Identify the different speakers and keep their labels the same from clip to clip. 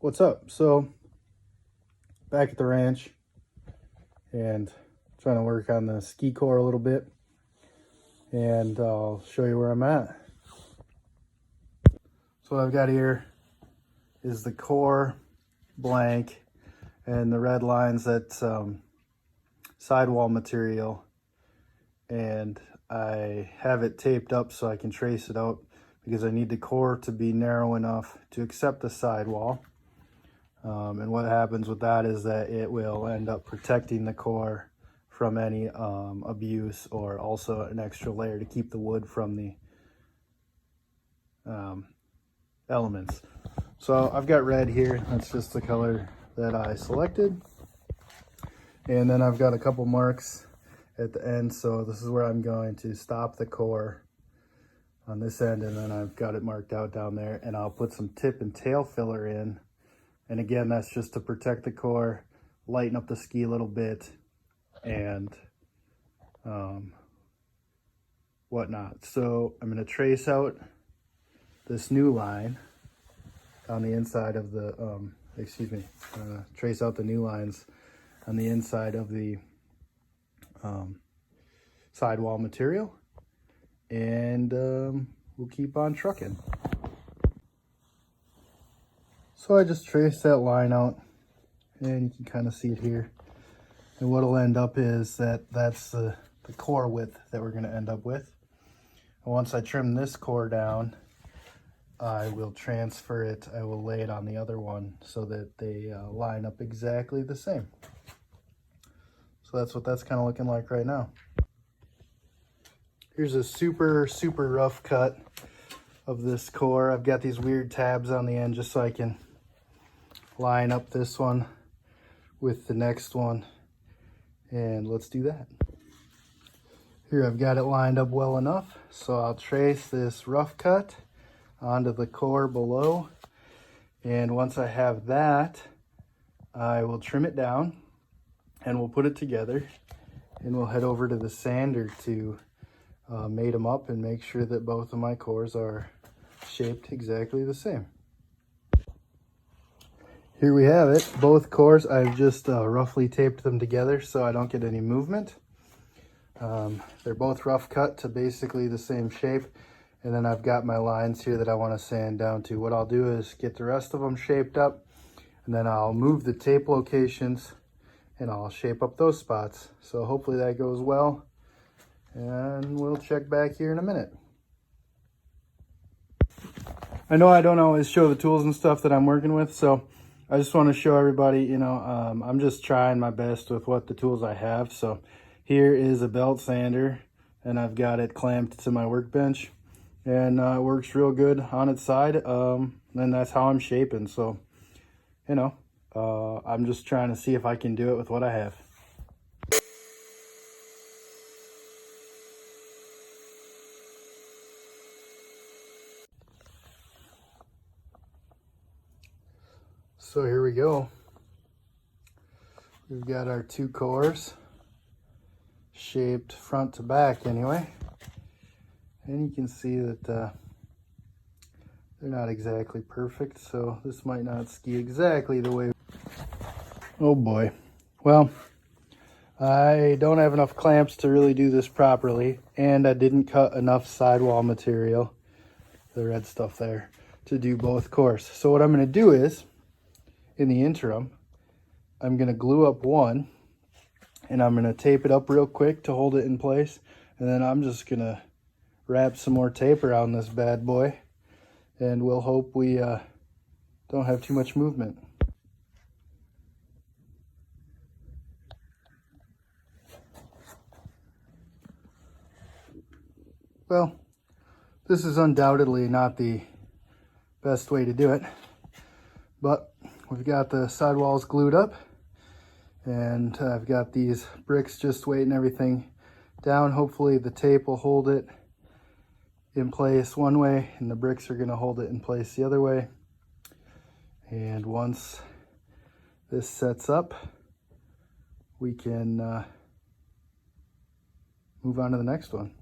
Speaker 1: What's up? So back at the ranch and trying to work on the ski core a little bit, and I'll show you where I'm at. So what I've got here is the core blank, and the red lines that's sidewall material, and I have it taped up so I can trace it out because I need the core to be narrow enough to accept the sidewall. And what happens with that is that it will end up protecting the core from any abuse, or also an extra layer to keep the wood from the elements. So I've got red here. That's just the color that I selected. And then I've got a couple marks at the end. So this is where I'm going to stop the core on this end. And then I've got it marked out down there. And I'll put some tip and tail filler in. And again, that's just to protect the core, lighten up the ski a little bit, and whatnot. So I'm going to trace out this new line on the inside of the, trace out the new lines on the inside of the sidewall material, and we'll keep on trucking. So I just traced that line out, and you can kind of see it here. And what'll end up is that's the core width that we're going to end up with. And once I trim this core down, I will transfer it. I will lay it on the other one so that they line up exactly the same. So that's what that's kind of looking like right now. Here's a super rough cut of this core. I've got these weird tabs on the end just so I can line up this one with the next one, and let's do that. Here I've got it lined up well enough, so I'll trace this rough cut onto the core below, and once I have that, I will trim it down and we'll put it together, and we'll head over to the sander to mate them up and make sure that both of my cores are shaped exactly the same. Here we have it, both cores. I've just roughly taped them together so I don't get any movement. They're both rough cut to basically the same shape. And then I've got my lines here that I want to sand down to. What I'll do is get the rest of them shaped up, and then I'll move the tape locations and I'll shape up those spots. So hopefully that goes well, and we'll check back here in a minute. I know I don't always show the tools and stuff that I'm working with, so I just want to show everybody, I'm just trying my best with what the tools I have. So here is a belt sander, and I've got it clamped to my workbench, and it works real good on its side. And that's how I'm shaping. So, I'm just trying to see if I can do it with what I have. So here we go. We've got our two cores shaped front to back anyway. And you can see that they're not exactly perfect, so this might not ski exactly the way. Oh boy. Well, I don't have enough clamps to really do this properly, and I didn't cut enough sidewall material, the red stuff there, to do both cores. So what I'm going to do is, in the interim, I'm going to glue up one, and I'm going to tape it up real quick to hold it in place, and then I'm just going to wrap some more tape around this bad boy, and we'll hope we don't have too much movement. Well, this is undoubtedly not the best way to do it, but we've got the sidewalls glued up, and I've got these bricks just weighting everything down. Hopefully the tape will hold it in place one way, and the bricks are going to hold it in place the other way. And once this sets up, we can move on to the next one.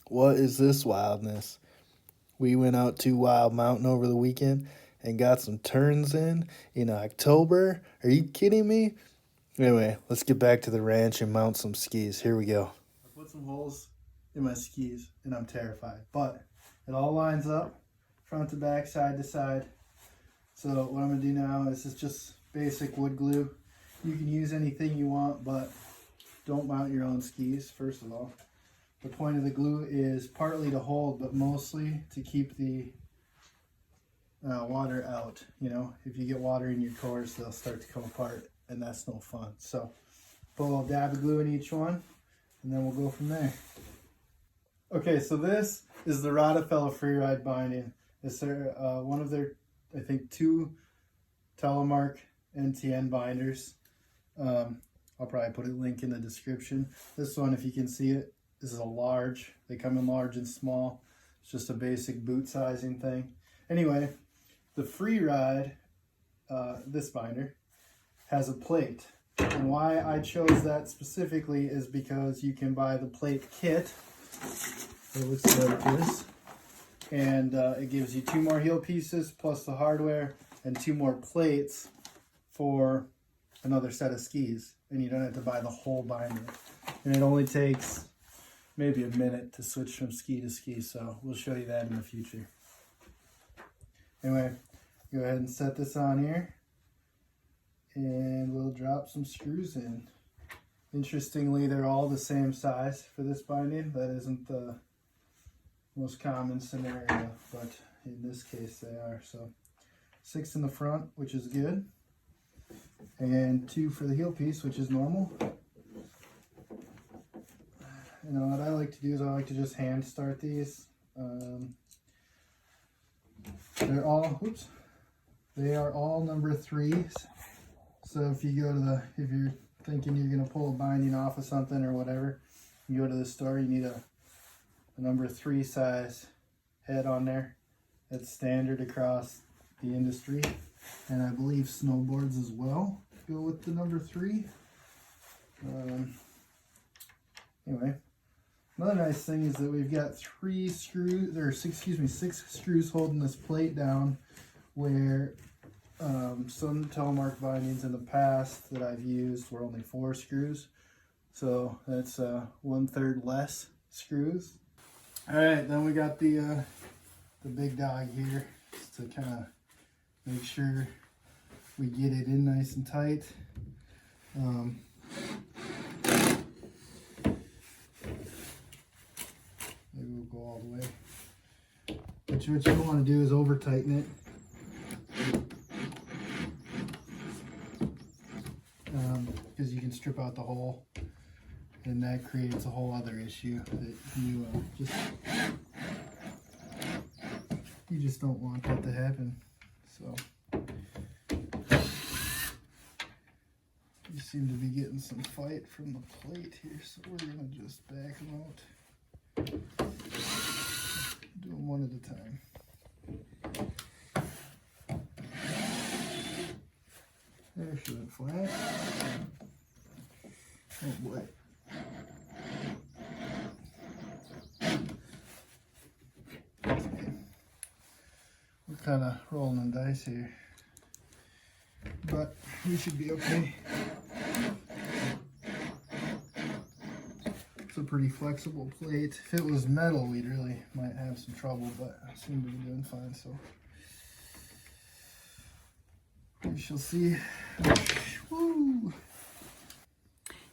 Speaker 1: What is this wildness? We went out to Wild Mountain over the weekend, and got some turns in October. Are you kidding me? Anyway, let's get back to the ranch and mount some skis. Here we go. I put some holes in my skis and I'm terrified, but it all lines up front to back, side to side. So what I'm gonna do now is just basic wood glue. You can use anything you want, but don't mount your own skis, first of all. The point of the glue is partly to hold, but mostly to keep the water out. You know, if you get water in your cores, they'll start to come apart, and that's no fun. So put a little dab of glue in each one, and then we'll go from there. Okay, so this is the Rotafella Freeride binding. It's their, one of their, I think, 2 telemark NTN binders. I'll probably put a link in the description. This one, if you can see it, this is a large. They come in large and small. It's just a basic boot sizing thing. Anyway, the Freeride, this binder, has a plate. And why I chose that specifically is because you can buy the plate kit. It looks like this. And it gives you 2 more heel pieces plus the hardware and 2 more plates for another set of skis. And you don't have to buy the whole binder. And it only takes maybe a minute to switch from ski to ski, so we'll show you that in the future. Anyway, go ahead and set this on here, and we'll drop some screws in. Interestingly, they're all the same size for this binding. That isn't the most common scenario, but in this case they are. So 6 in the front, which is good, and 2 for the heel piece, which is normal. You know, what I like to do is I like to just hand start these. They're all, they are all number 3s. So if you go to if you're thinking you're going to pull a binding off of something or whatever, you go to the store, you need a number 3 size head on there. That's standard across the industry. And I believe snowboards as well go with the number 3. Anyway. Another nice thing is that we've got 6 screws holding this plate down, where some telemark bindings in the past that I've used were only 4 screws. So that's 1/3 less screws. All right, then we got the big dog here, just to kind of make sure we get it in nice and tight. Maybe we'll go all the way. But what you don't want to do is over tighten it. Because you can strip out the hole, and that creates a whole other issue that you just don't want that to happen. So you seem to be getting some fight from the plate here, so we're gonna just back them out. Do them one at a time. There, she went flat. Oh boy. Okay. We're kind of rolling the dice here, but we should be okay. It's a pretty flexible plate. If it was metal, we'd really might have some trouble, but I seem to be doing fine, so we shall see. Woo!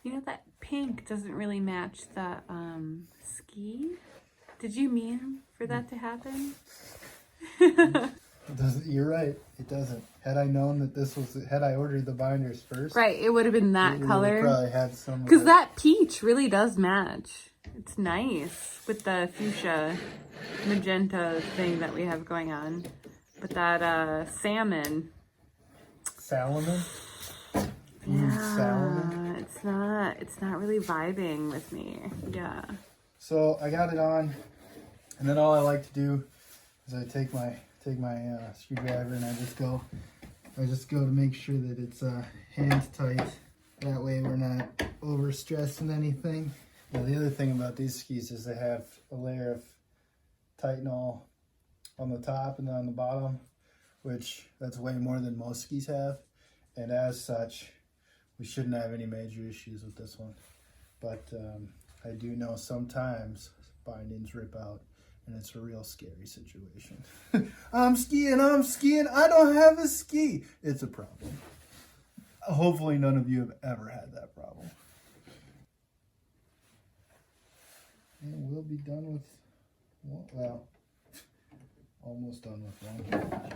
Speaker 2: You know, that pink doesn't really match the ski. Did you mean for that to happen?
Speaker 1: It doesn't. You're right. It doesn't. Had I known that this was, had I ordered the binders first,
Speaker 2: Right, it would have been that color.
Speaker 1: Probably had some.
Speaker 2: Because that peach really does match. It's nice with the fuchsia magenta thing that we have going on. But that salmon.
Speaker 1: Salmon?
Speaker 2: Yeah,
Speaker 1: salmon?
Speaker 2: It's not really vibing with me. Yeah.
Speaker 1: So I got it on, and then all I like to do is I take my screwdriver and I just go to make sure that it's hand tight. That way we're not over stressing anything. Now the other thing about these skis is they have a layer of Titanol on the top and then on the bottom, which that's way more than most skis have. And as such, we shouldn't have any major issues with this one. But I do know sometimes bindings rip out, and it's a real scary situation. I'm skiing, I don't have a ski. It's a problem. Hopefully none of you have ever had that problem. And we'll be done with one, well, almost done with one.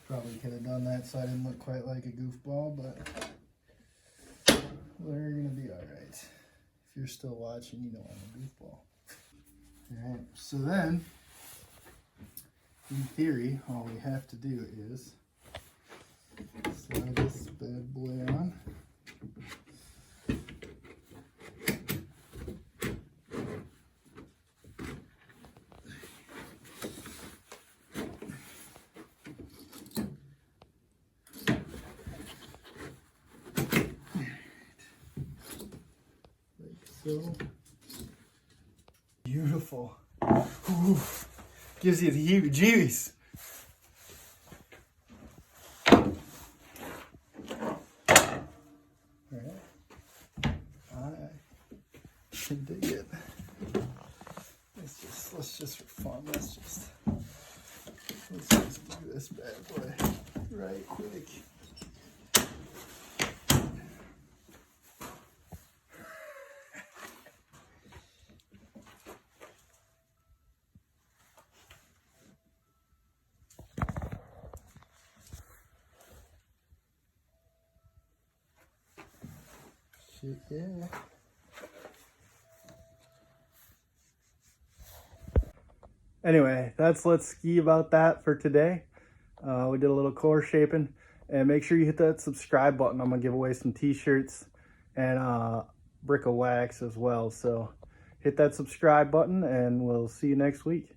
Speaker 1: Probably could have done that so I didn't look quite like a goofball, but we're gonna be all right. If you're still watching, you know I'm a goofball. All right, so then, in theory, all we have to do is slide this bad boy on. So beautiful. Oof. Gives you the heebie-jeebies. Alright. I can dig it. Let's just for fun, let's just do this bad boy right quick. Shit, yeah. Anyway, that's Let's Ski about that for today. We did a little core shaping, and make sure you hit that subscribe button. I'm gonna give away some t-shirts and brick of wax as well. So hit that subscribe button, and we'll see you next week.